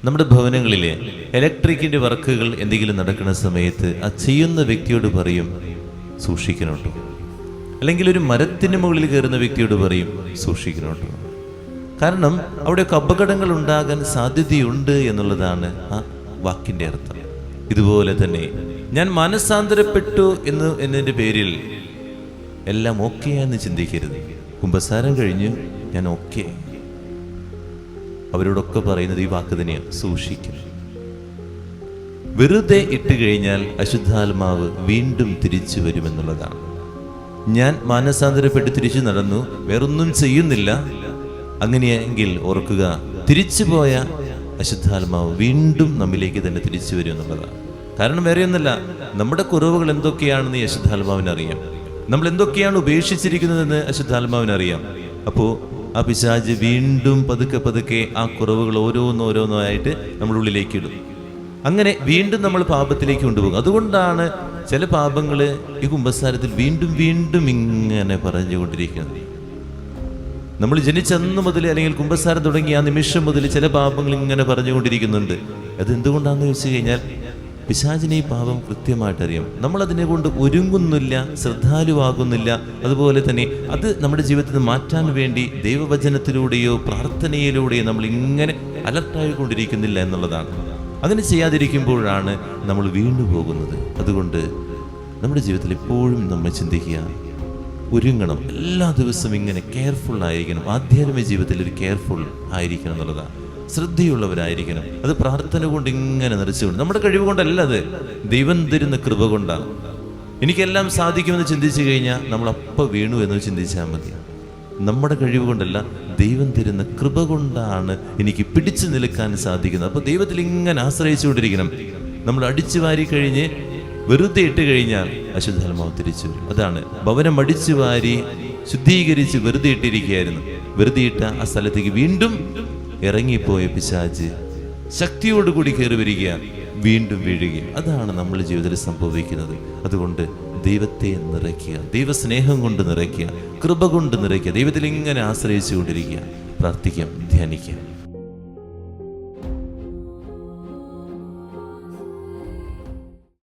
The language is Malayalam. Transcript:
നമ്മുടെ ഭവനങ്ങളിലെ ഇലക്ട്രിക്കിൻ്റെ വർക്കുകൾ എന്തെങ്കിലും നടക്കുന്ന സമയത്ത് ആ ചെയ്യുന്ന വ്യക്തിയോട് പറയും സൂക്ഷിക്കണം കേട്ടോ. അല്ലെങ്കിൽ ഒരു മരത്തിന് മുകളിൽ കയറുന്ന വ്യക്തിയോട് പറയും സൂക്ഷിക്കണം കേട്ടോ. കാരണം അവിടെയൊക്കെ അപകടങ്ങൾ ഉണ്ടാകാൻ സാധ്യതയുണ്ട് എന്നുള്ളതാണ് ആ വാക്കിൻ്റെ അർത്ഥം. ഇതുപോലെ തന്നെ ഞാൻ മനസ്സാന്തരപ്പെട്ടു എന്നതിൻ്റെ പേരിൽ എല്ലാം ഓക്കെ എന്ന് ചിന്തിക്കരുത്. കുമ്പസാരം കഴിഞ്ഞ് ഞാൻ ഓക്കെ, അവരോടൊക്കെ പറയുന്നത് ഈ വാക്ക് തന്നെയാണ്, സൂക്ഷിക്കണം. വെറുതെ ഇട്ട് കഴിഞ്ഞാൽ അശുദ്ധാത്മാവ് വീണ്ടും തിരിച്ചു വരുമെന്നുള്ളതാണ്. ഞാൻ മാനസാന്തരപ്പെട്ട് തിരിച്ചു നടന്നു, വേറൊന്നും ചെയ്യുന്നില്ല, അങ്ങനെയെങ്കിൽ ഓർക്കുക, തിരിച്ചുപോയ അശുദ്ധാത്മാവ് വീണ്ടും നമ്മിലേക്ക് തന്നെ തിരിച്ചു വരും എന്നുള്ളതാണ്. കാരണം വേറെയൊന്നല്ല, നമ്മുടെ കുറവുകൾ എന്തൊക്കെയാണെന്ന് ഈ അശുദ്ധാത്മാവിനറിയാം. നമ്മൾ എന്തൊക്കെയാണ് ഉപേക്ഷിച്ചിരിക്കുന്നതെന്ന് അശുദ്ധാത്മാവിനറിയാം. അപ്പോൾ ആ പിശാച് വീണ്ടും പതുക്കെ പതുക്കെ ആ കുറവുകൾ ഓരോന്നോരോന്നായിട്ട് നമ്മുടെ ഉള്ളിലേക്ക് ഇടും. അങ്ങനെ വീണ്ടും നമ്മൾ പാപത്തിലേക്ക് കൊണ്ടുപോകും. അതുകൊണ്ടാണ് ചില പാപങ്ങൾ ഈ കുമ്പസാരത്തിൽ വീണ്ടും വീണ്ടും ഇങ്ങനെ പറഞ്ഞുകൊണ്ടിരിക്കുന്നത്. നമ്മൾ ജനിച്ചന്ന് മുതൽ അല്ലെങ്കിൽ കുമ്പസാരം തുടങ്ങിയ ആ നിമിഷം മുതൽ ചില പാപങ്ങൾ ഇങ്ങനെ പറഞ്ഞുകൊണ്ടിരിക്കുന്നുണ്ട്. അതെന്തുകൊണ്ടാണെന്ന് ചോദിച്ചു കഴിഞ്ഞാൽ പിശാചിനെ ഈ പാപം കൃത്യമായിട്ടറിയാം. നമ്മളതിനെ കൊണ്ട് ഒരുങ്ങുന്നില്ല, ശ്രദ്ധാലുവാകുന്നില്ല. അതുപോലെ തന്നെ അത് നമ്മുടെ ജീവിതത്തിൽ നിന്ന് മാറ്റാൻ വേണ്ടി ദൈവവചനത്തിലൂടെയോ പ്രാർത്ഥനയിലൂടെയോ നമ്മൾ ഇങ്ങനെ അലർട്ടായിക്കൊണ്ടിരിക്കുന്നില്ല എന്നുള്ളതാണ്. അങ്ങനെ ചെയ്യാതിരിക്കുമ്പോഴാണ് നമ്മൾ വീണ്ടു പോകുന്നത്. അതുകൊണ്ട് നമ്മുടെ ജീവിതത്തിൽ എപ്പോഴും നമ്മൾ ചിന്തിക്കുക, ഒരുങ്ങണം, എല്ലാ ദിവസവും ഇങ്ങനെ കെയർഫുൾ ആയിരിക്കണം. ആധ്യാത്മിക ജീവിതത്തിൽ ഒരു കെയർഫുൾ ആയിരിക്കണം എന്നുള്ളതാണ്. ശ്രദ്ധയുള്ളവരായിരിക്കണം. അത് പ്രാർത്ഥന കൊണ്ട് ഇങ്ങനെ നിറച്ചുകൊണ്ട്, നമ്മുടെ കഴിവ് കൊണ്ടല്ല, അത് ദൈവം തരുന്ന കൃപ കൊണ്ടാണ്. എനിക്കെല്ലാം സാധിക്കുമെന്ന് ചിന്തിച്ചു കഴിഞ്ഞാൽ നമ്മൾ അപ്പം വീണു എന്ന് ചിന്തിച്ചാൽ മതി. നമ്മുടെ കഴിവ് കൊണ്ടല്ല, ദൈവം തരുന്ന കൃപ കൊണ്ടാണ് എനിക്ക് പിടിച്ചു നിൽക്കാൻ സാധിക്കുന്നത്. അപ്പോൾ ദൈവത്തിൽ ഇങ്ങനെ ആശ്രയിച്ചുകൊണ്ടിരിക്കണം. നമ്മൾ അടിച്ചു വാരി കഴിഞ്ഞ് വെറുതെ ഇട്ട് കഴിഞ്ഞാൽ അശുദ്ധാത്മാവ് തിരിച്ചു വരും. അതാണ് ഭവനം അടിച്ചു വാരി ശുദ്ധീകരിച്ച് വെറുതെ ഇട്ടിരിക്കുകയായിരുന്നു. വെറുതെ ഇട്ട ആ സ്ഥലത്തേക്ക് വീണ്ടും ഇറങ്ങിപ്പോയ പിശാച് ശക്തിയോടുകൂടി കയറി വരിക, വീണ്ടും വീഴുക. അതാണ് നമ്മുടെ ജീവിതത്തിൽ സംഭവിക്കുന്നത്. അതുകൊണ്ട് ദൈവത്തെ നിറയ്ക്കുക, ദൈവസ്നേഹം കൊണ്ട് നിറയ്ക്കുക, കൃപ കൊണ്ട് നിറയ്ക്കുക, ദൈവത്തിൽ ഇങ്ങനെ ആശ്രയിച്ചു കൊണ്ടിരിക്കുക. പ്രാർത്ഥിക്കാം, ധ്യാനിക്കാം.